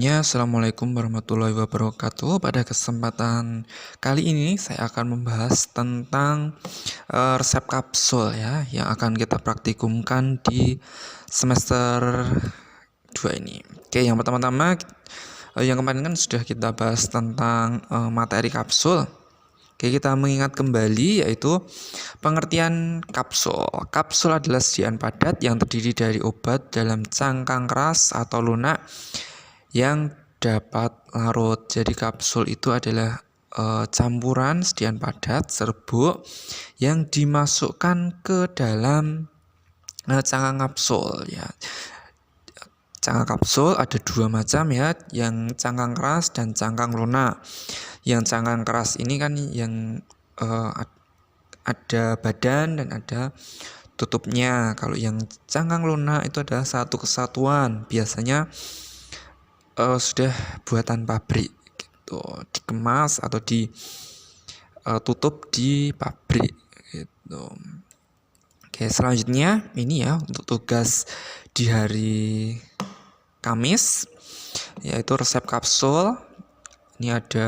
Sebelumnya, Assalamualaikum warahmatullahi wabarakatuh. Pada kesempatan kali ini, saya akan membahas tentang resep kapsul ya, yang akan kita praktikumkan di semester 2 ini. Oke, yang pertama-tama, yang kemarin kan sudah kita bahas tentang materi kapsul. Oke, kita mengingat kembali yaitu pengertian kapsul. Kapsul adalah sediaan padat yang terdiri dari obat dalam cangkang keras atau lunak yang dapat larut. Jadi kapsul itu adalah campuran sediaan padat serbuk yang dimasukkan ke dalam cangkang kapsul ya. Cangkang kapsul ada dua macam ya, yang cangkang keras dan cangkang lunak. Yang cangkang keras ini kan yang ada badan dan ada tutupnya. Kalau yang cangkang lunak itu adalah satu kesatuan, biasanya sudah buatan pabrik gitu, dikemas atau ditutup di pabrik gitu. Oke, selanjutnya ini ya untuk tugas di hari Kamis, yaitu resep kapsul. Ini ada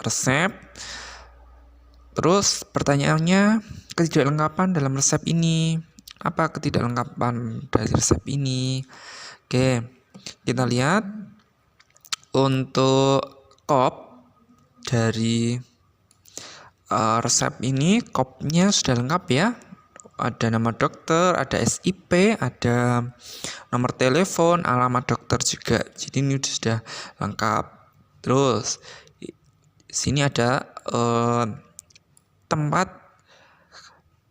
resep. Terus pertanyaannya, ketidaklengkapan dalam resep ini. Apa ketidaklengkapan dari resep ini? Oke, kita lihat untuk kop dari resep ini, kopnya sudah lengkap ya. Ada nama dokter, ada SIP, ada nomor telepon, alamat dokter juga. Jadi ini sudah lengkap. Terus sini ada tempat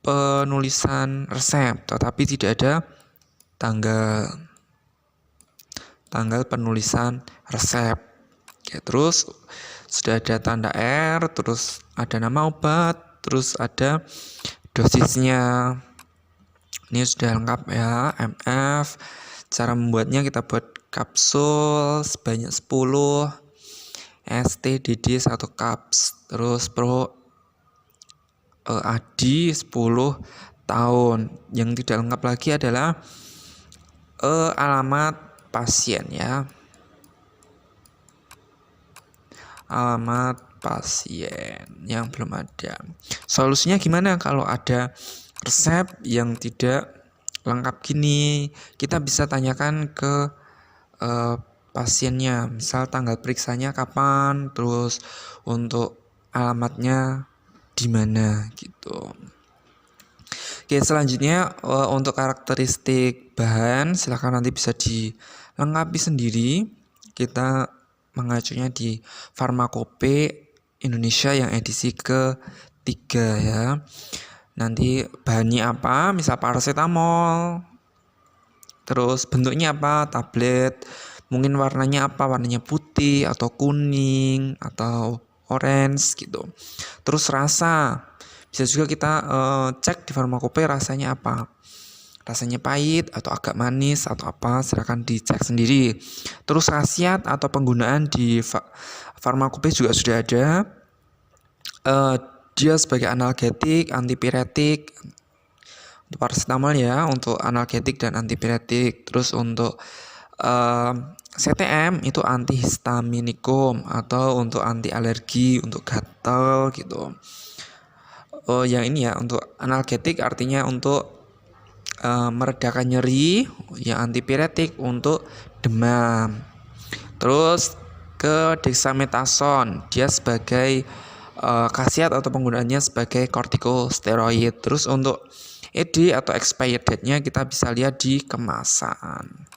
penulisan resep, tetapi tidak ada tanggal penulisan resep. Oke, terus sudah ada tanda R, terus ada nama obat, terus ada dosisnya. Ini sudah lengkap ya, MF. Cara membuatnya, kita buat kapsul sebanyak 10 STDD 1 cups, terus pro AD 10 tahun. Yang tidak lengkap lagi adalah alamat pasien ya. Alamat pasien yang belum ada. Solusinya gimana kalau ada resep yang tidak lengkap gini? Kita bisa tanyakan ke pasiennya, misal tanggal periksanya kapan, terus untuk alamatnya di mana gitu. Oke, selanjutnya untuk karakteristik bahan silahkan nanti bisa dilengkapi sendiri. Kita mengacunya di Farmakope Indonesia yang edisi ke-3 ya. Nanti bahannya apa, misal paracetamol. Terus bentuknya apa, tablet. Mungkin warnanya apa, warnanya putih atau kuning atau orange gitu. Terus rasa, bisa juga kita cek di Farmakope rasanya apa. Rasanya pahit atau agak manis atau apa, silakan dicek sendiri. Terus khasiat atau penggunaan di Farmakope juga sudah ada. Dia sebagai analgetik, antipiretik. Untuk paracetamol ya, untuk analgetik dan antipiretik. Terus untuk CTM itu antihistaminikum atau untuk anti alergi, untuk gatal gitu. Yang ini ya, untuk analgetik artinya untuk meredakan nyeri, yang antipiretik untuk demam. Terus ke dexamethasone, dia sebagai khasiat atau penggunaannya sebagai kortikosteroid. Terus untuk ED atau expired date-nya kita bisa lihat di kemasan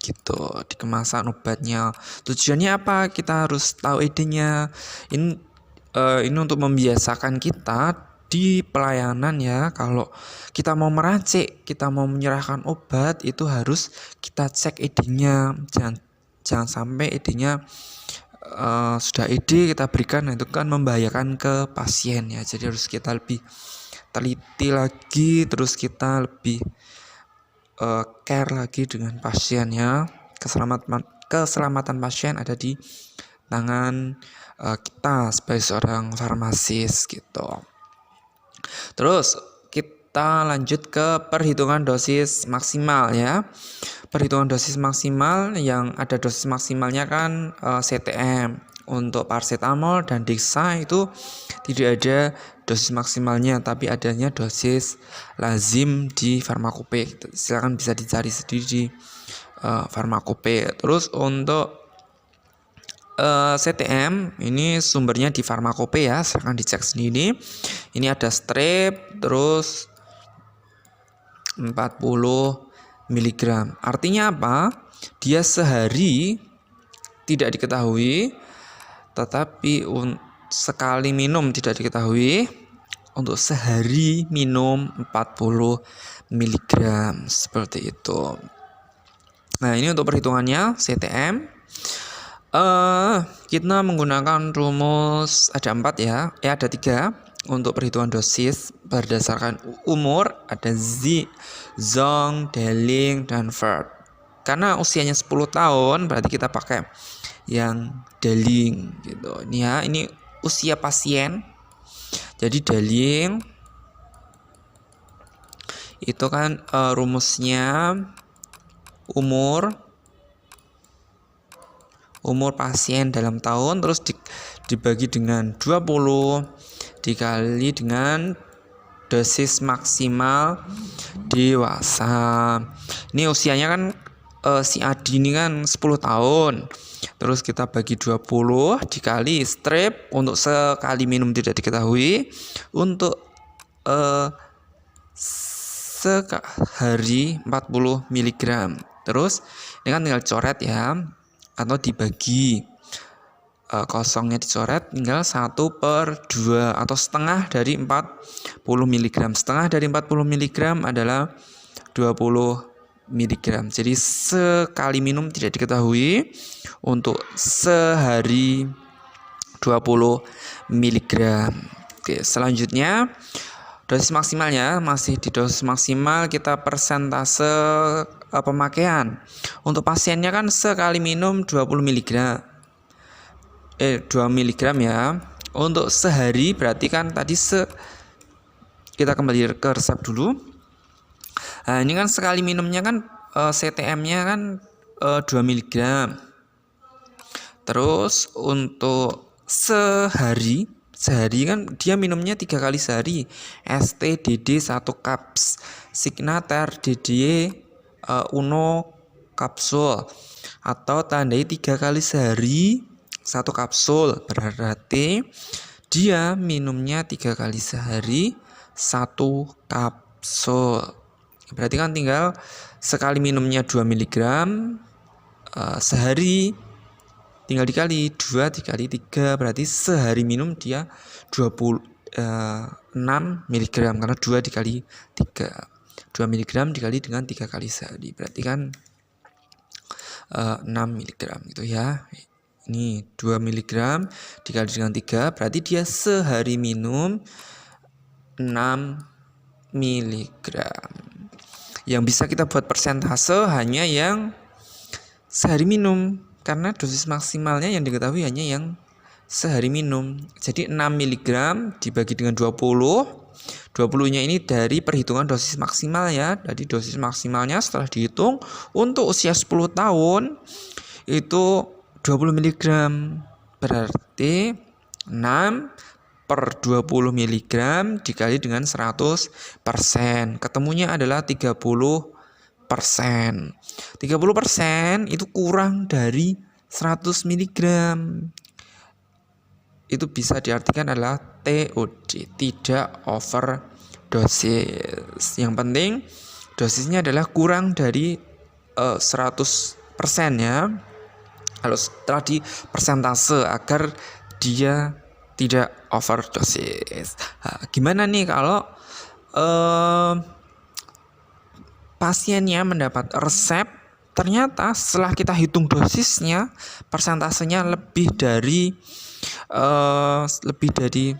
gitu, di kemasan obatnya. Tujuannya apa? Kita harus tahu ED-nya. Ini untuk membiasakan kita di pelayanan ya. Kalau kita mau meracik, kita mau menyerahkan obat, itu harus kita cek ED-nya. Jangan sampai ED-nya sudah ED kita berikan, nah itu kan membahayakan ke pasien ya. Jadi harus kita lebih teliti lagi, terus kita lebih care lagi dengan pasien ya. Keselamatan pasien ada di tangan kita sebagai seorang farmasis gitu. Terus kita lanjut ke perhitungan dosis maksimal ya. perhitungan dosis maksimal yang ada dosis maksimalnya kan CTM. Untuk paracetamol dan Dexa itu tidak ada dosis maksimalnya, tapi adanya dosis lazim di Farmakope. Silakan bisa dicari sendiri di Farmakope. Terus untuk CTM ini sumbernya di Farmakope ya, silakan dicek sendiri. Ini ada strip terus 40 mg. Artinya apa? Dia sehari tidak diketahui, tetapi sekali minum tidak diketahui. Untuk sehari minum 40 mg seperti itu. Nah, ini untuk perhitungannya CTM. Kita menggunakan rumus ada 4 ya. Ada 3 untuk perhitungan dosis berdasarkan umur. Ada Zong, Delling, dan Vert. Karena usianya 10 tahun berarti kita pakai yang Delling gitu. Ini ya, ini usia pasien. Jadi Delling itu kan rumusnya umur pasien dalam tahun terus dibagi dengan 20 dikali dengan dosis maksimal dewasa. Ini usianya kan si Adi ini kan 10 tahun. Terus kita bagi 20 dikali strip untuk sekali minum tidak diketahui, untuk sehari 40 mg. Terus ini kan tinggal coret ya, atau dibagi, kosongnya dicoret, tinggal 1/2 atau setengah dari 40 mg. Setengah dari 40 mg adalah 20 mg. Jadi sekali minum tidak diketahui, untuk sehari 20 mg. Oke, selanjutnya dosis maksimalnya masih di dosis maksimal, kita persentase pemakaian. Untuk pasiennya kan sekali minum 20 mg. 2 mg ya. Untuk sehari berarti kan tadi kita kembali ke resep dulu. Nah, ini kan sekali minumnya kan CTM-nya kan 2 mg. Terus untuk sehari kan dia minumnya 3 kali sehari. STDD 1 caps, Signater DDE Uno kapsul, atau tandai 3 kali sehari 1 kapsul. Berarti dia minumnya 3 kali sehari 1 kapsul. Berarti kan tinggal sekali minumnya 2 mg, sehari tinggal dikali 2 dikali 3, berarti sehari minum dia 26 mg, karena 2 dikali 3, 2 mg dikali dengan 3 kali sehari, berarti kan 6 mg gitu ya. Ini 2 mg dikali dengan 3, berarti dia sehari minum 6 mg. Yang bisa kita buat persentase hanya yang sehari minum, karena dosis maksimalnya yang diketahui hanya yang sehari minum. Jadi 6 mg dibagi dengan 20-nya ini dari perhitungan dosis maksimal ya. Jadi dosis maksimalnya setelah dihitung untuk usia 10 tahun itu 20 mg. Berarti 6/20 mg dikali dengan 100%. Ketemunya adalah 30%. 30% itu kurang dari 100 mg. Itu bisa diartikan adalah TOD, tidak overdosis. Yang penting dosisnya adalah kurang dari 100% ya. Kalau setelah di persentase agar dia tidak overdosis. Nah, gimana nih kalau pasiennya mendapat resep, ternyata setelah kita hitung dosisnya persentasenya lebih dari 100%.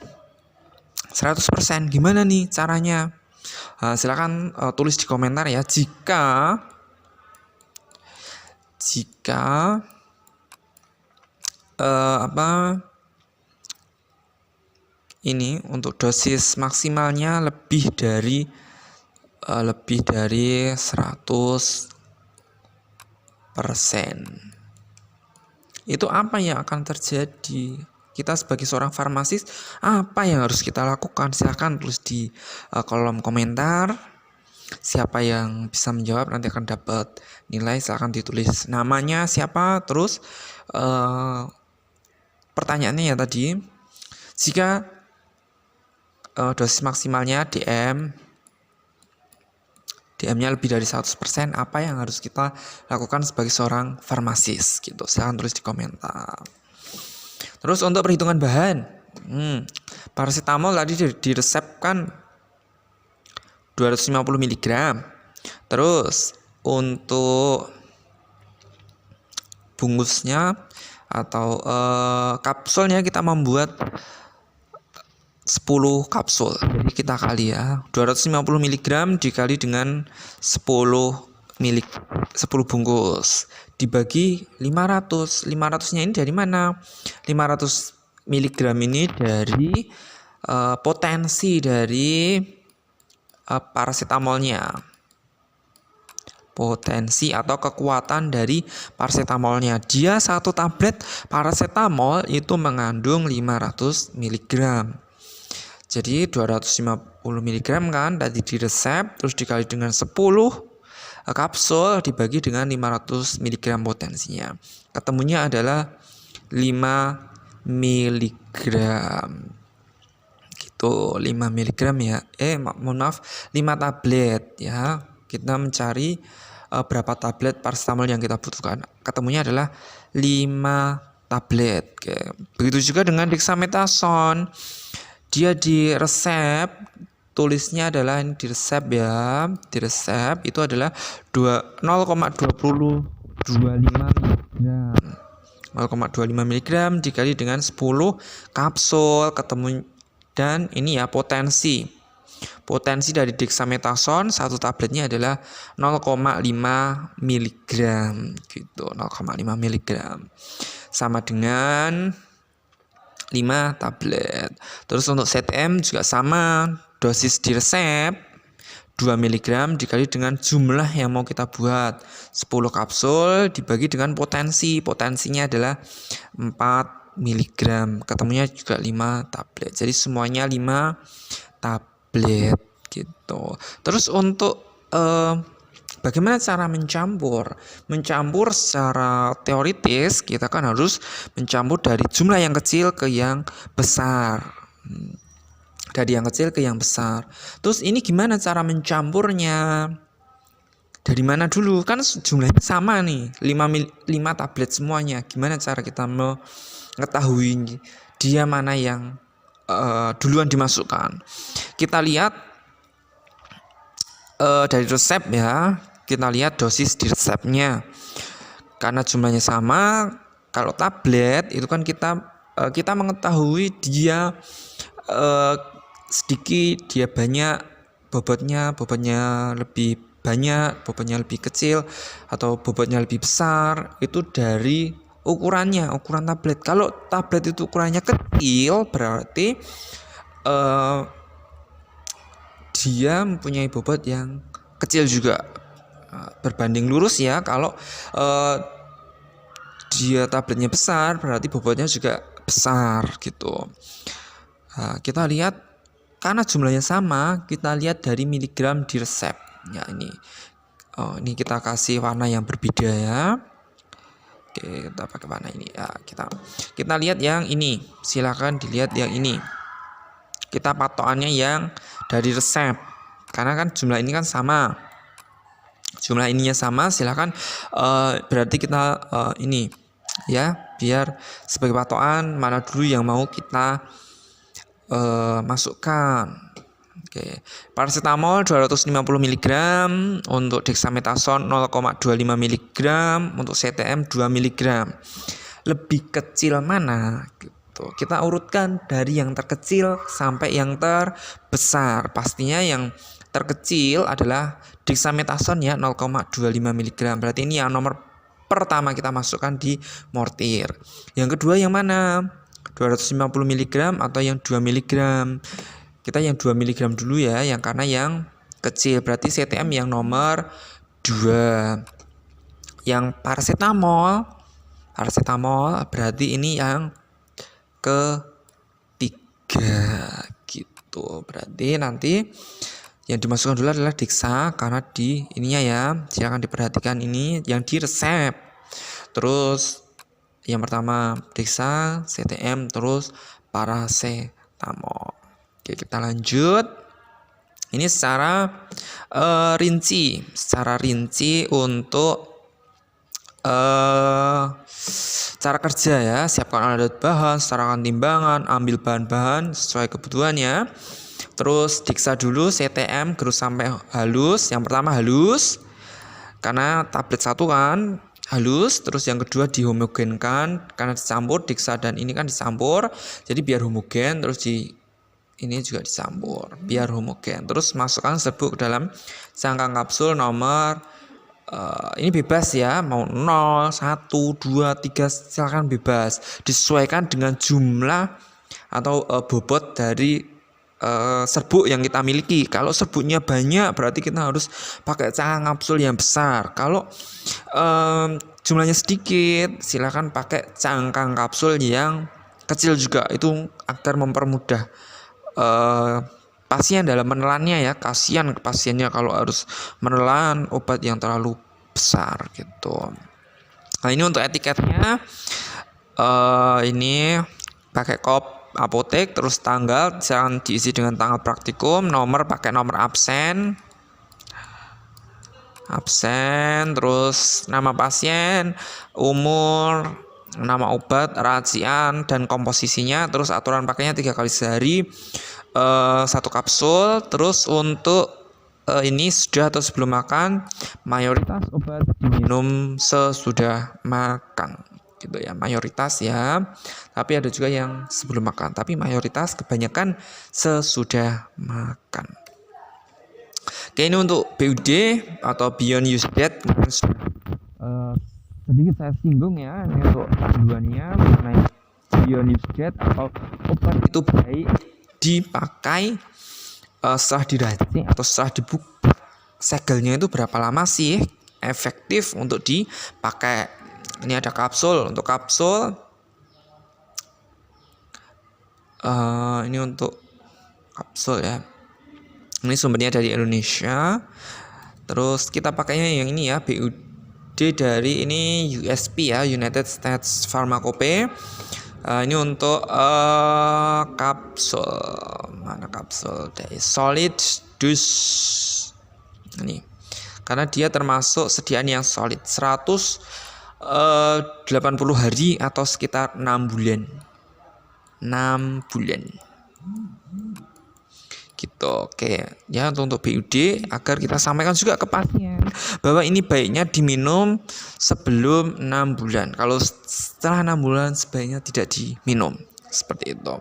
Gimana nih caranya? Silakan tulis di komentar ya. Jika ini untuk dosis maksimalnya lebih dari 100 Itu apa yang akan terjadi? Kita sebagai seorang farmasis, apa yang harus kita lakukan? Silahkan tulis di kolom komentar. Siapa yang bisa menjawab nanti akan dapat nilai. Silahkan ditulis namanya siapa, terus pertanyaannya ya tadi, jika dosis maksimalnya DM-nya lebih dari 100%, apa yang harus kita lakukan sebagai seorang farmasis gitu. Silahkan tulis di komentar. Terus untuk perhitungan bahan, paracetamol tadi diresepkan 250 mg. Terus untuk bungkusnya atau kapsulnya kita membuat 10 kapsul. Jadi kita kali ya, 250 mg dikali dengan 10 bungkus dibagi 500. 500-nya ini dari mana? 500 mg ini dari potensi dari paracetamolnya. Potensi atau kekuatan dari paracetamolnya. Dia satu tablet paracetamol itu mengandung 500 mg. Jadi 250 mg kan tadi diresep, terus dikali dengan 10 kapsul dibagi dengan 500 mg potensinya. Ketemunya adalah 5 mg. Gitu, 5 mg ya. Mohon maaf, 5 tablet ya. Kita mencari berapa tablet paracetamol yang kita butuhkan. Ketemunya adalah 5 tablet. Oke. Begitu juga dengan dexamethasone. Dia di resep tulisnya adalah ini di resep ya. Di resep itu adalah 0,25 mg. 0,25 mg dikali dengan 10 kapsul ketemu, dan ini ya potensi dari dexamethasone satu tabletnya adalah 0,5 mg gitu. 0,5 mg sama dengan 5 tablet. Terus untuk CTM juga sama, dosis di resep 2 mg dikali dengan jumlah yang mau kita buat 10 kapsul dibagi dengan potensinya adalah 4 mg, ketemunya juga 5 tablet. Jadi semuanya 5 tablet gitu. Terus untuk bagaimana cara mencampur secara teoritis, kita kan harus mencampur dari jumlah yang kecil ke yang besar. Dari yang kecil ke yang besar. Terus ini gimana cara mencampurnya? Dari mana dulu? Kan jumlahnya sama nih, 5 tablet semuanya. Gimana cara kita mengetahui dia mana yang duluan dimasukkan? Kita lihat dari resep ya. Kita lihat dosis di resepnya. Karena jumlahnya sama, kalau tablet itu kan kita mengetahui dia sedikit, dia banyak, bobotnya lebih banyak, bobotnya lebih kecil, atau bobotnya lebih besar, itu dari ukuran tablet. Kalau tablet itu ukurannya kecil, berarti dia mempunyai bobot yang kecil juga. Berbanding lurus ya, kalau dia tabletnya besar, berarti bobotnya juga besar gitu. Kita lihat, karena jumlahnya sama, kita lihat dari miligram di resep. Ya ini kita kasih warna yang berbeda ya. Oke, kita pakai warna ini ya. Kita lihat yang ini. Silakan dilihat yang ini. Kita patokannya yang dari resep. Karena kan jumlah ini kan sama. Jumlah ininya sama, silakan berarti kita ini ya, biar sebagai patokan mana dulu yang mau kita masukkan. Oke. Paracetamol 250 mg, untuk dexamethasone 0,25 mg, untuk CTM 2 mg. Lebih kecil mana gitu. Kita urutkan dari yang terkecil sampai yang terbesar. Pastinya yang terkecil adalah dexamethasone ya, 0,25 mg. Berarti ini yang nomor pertama kita masukkan di mortir. Yang kedua yang mana? 250 mg atau yang 2 mg? Kita yang 2 mg dulu ya, karena yang kecil. Berarti CTM yang nomor 2. yang paracetamol berarti ini yang ketiga gitu. Berarti nanti yang dimasukkan dulu adalah Dexa karena di ininya ya, silakan diperhatikan ini yang di resep. Terus yang pertama Dexa, CTM, terus paracetamol. Oke, kita lanjut. Ini secara rinci untuk cara kerja ya. Siapkan alat bahan, setarakan timbangan, ambil bahan-bahan sesuai kebutuhannya. Terus Dexa dulu, CTM gerus sampai halus. Yang pertama halus karena tablet satu kan halus, terus yang kedua dihomogenkan karena dicampur Dexa dan ini kan dicampur, jadi biar homogen. Terus ini juga dicampur biar homogen. Terus masukkan serbuk ke dalam cangkang kapsul nomor ini bebas ya, mau 0, 1, 2, 3 silakan bebas, disesuaikan dengan jumlah atau bobot dari serbuk yang kita miliki. Kalau serbuknya banyak berarti kita harus pakai cangkang kapsul yang besar. Kalau jumlahnya sedikit silakan pakai cangkang kapsul yang kecil juga, itu agar mempermudah pasien dalam menelannya ya. Kasihan ke pasiennya kalau harus menelan obat yang terlalu besar gitu. Nah ini untuk etiketnya ini pakai kop apotek, terus tanggal jangan diisi dengan tanggal praktikum, nomor pakai nomor absen, terus nama pasien, umur, nama obat, racian dan komposisinya, terus aturan pakainya 3 kali sehari 1 kapsul. Terus untuk ini sudah atau sebelum makan, mayoritas obat diminum sesudah makan gitu ya, mayoritas ya, tapi ada juga yang sebelum makan, tapi mayoritas kebanyakan sesudah makan. Oke, ini untuk BUD atau Beyond Use Date sedikit saya singgung ya, ini untuk panduannya mengenai Beyond Use Date atau obat itu baik dipakai setelah diracik atau setelah dibuka. Segelnya itu berapa lama sih efektif untuk dipakai. Ini ada kapsul. Untuk kapsul ini untuk kapsul ya, ini sumbernya dari Indonesia. Terus kita pakainya yang ini ya, BUD dari ini USP ya, United States Pharmacope. Ini untuk kapsul, mana kapsul dari solid dose ini, karena dia termasuk sediaan yang solid 180 hari atau sekitar 6 bulan gitu. Oke ya, untuk BUD agar kita sampaikan juga ke pasien bahwa ini baiknya diminum sebelum 6 bulan. Kalau setelah 6 bulan sebaiknya tidak diminum, seperti itu.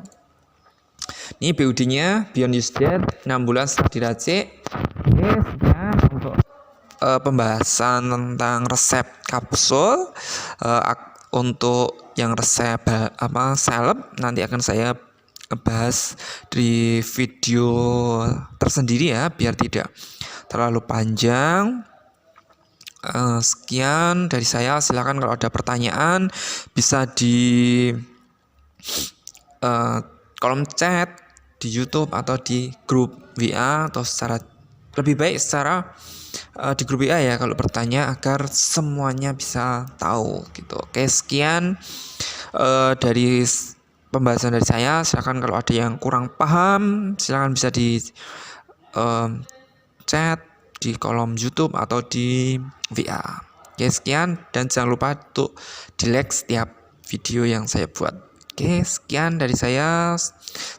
Ini BUD-nya Beyond Use Date 6 bulan setelah diracik. Oke, sekian untuk pembahasan tentang resep kapsul. Untuk yang resep salep nanti akan saya bahas di video tersendiri ya, biar tidak terlalu panjang. Sekian dari saya, silakan kalau ada pertanyaan bisa di kolom chat di YouTube atau di grup WA, atau lebih baik secara di grup WA ya kalau bertanya, agar semuanya bisa tahu gitu. Oke, sekian dari pembahasan dari saya. Silakan kalau ada yang kurang paham silakan bisa di chat di kolom YouTube atau di WA. Oke, sekian dan jangan lupa untuk di like setiap video yang saya buat. Oke, sekian dari saya.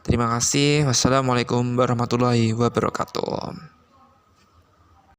Terima kasih. Wassalamualaikum warahmatullahi wabarakatuh.